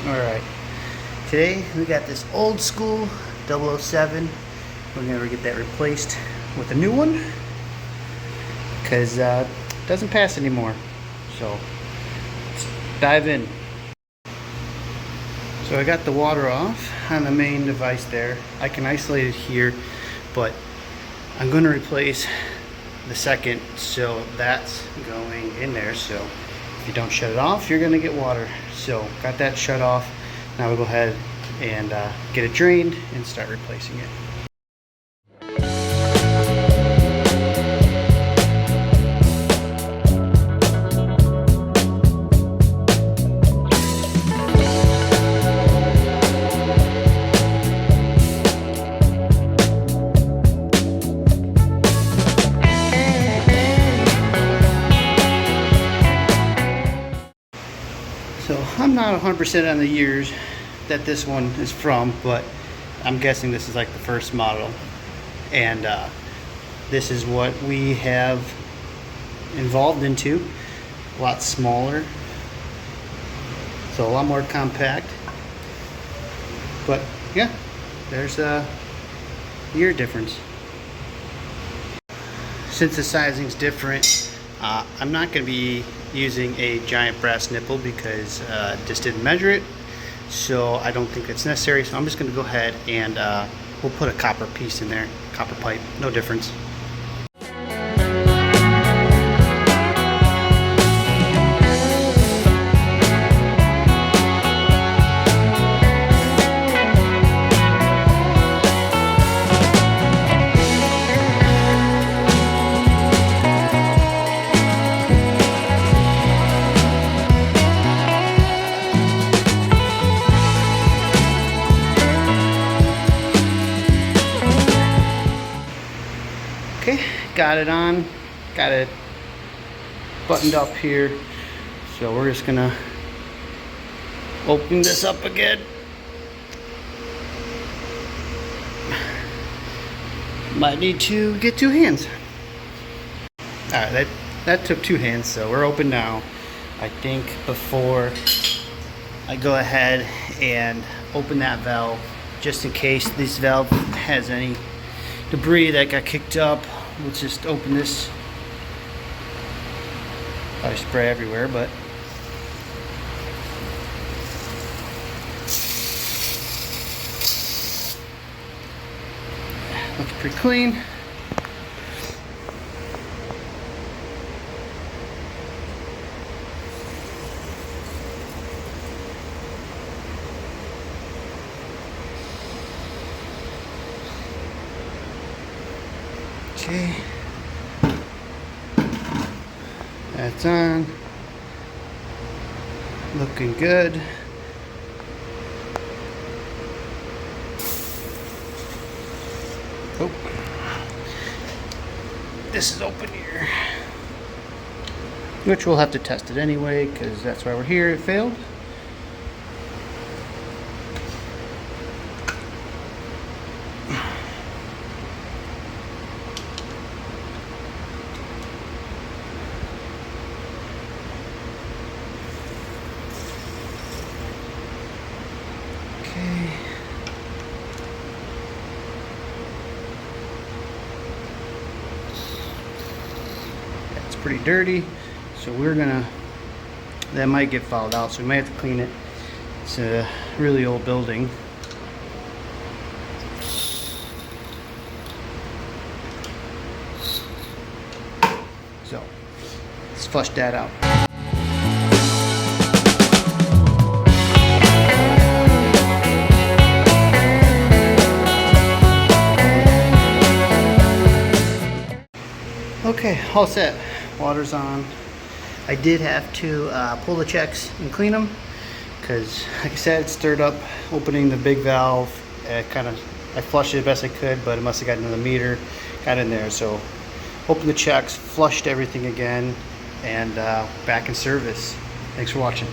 Alright, today we got this old school 007. We're going to get that replaced with a new one because it doesn't pass anymore. So let's dive in. So I got the water off on the main device there. I can isolate it here, but I'm going to replace the second, so that's going in there. So if you don't shut it off, you're going to get water. So got that shut off. Now we'll go ahead and get it drained and start replacing it. So I'm not 100% on the years that this one is from, but I'm guessing this is like the first model. And this is what we have evolved into. A lot smaller. So a lot more compact. But yeah, there's a year difference. Since the sizing's different, I'm not going to be using a giant brass nipple because just didn't measure it, so I don't think it's necessary. So I'm just going to go ahead and we'll put a copper piece in there, copper pipe, no difference. Okay, got it on, got it buttoned up here. So we're just gonna open this up again. Might need to get two hands. Alright, that took two hands, so we're open now. I think before I go ahead and open that valve, just in case this valve has any debris that got kicked up, we'll just open this. Probably spray everywhere, but looks pretty clean. Okay, that's on, looking good. Oh, this is open here, which we'll have to test it anyway because that's why we're here. It failed. It's pretty dirty, so that might get fouled out, so we might have to clean it. It's a really old building. So let's flush that out. Okay, all set. Water's on. I did have to pull the checks and clean them because, like I said, it stirred up opening the big valve. I flushed it the best I could, but it must have gotten into the meter, got in there. So opened the checks, flushed everything again, and back in service. Thanks for watching.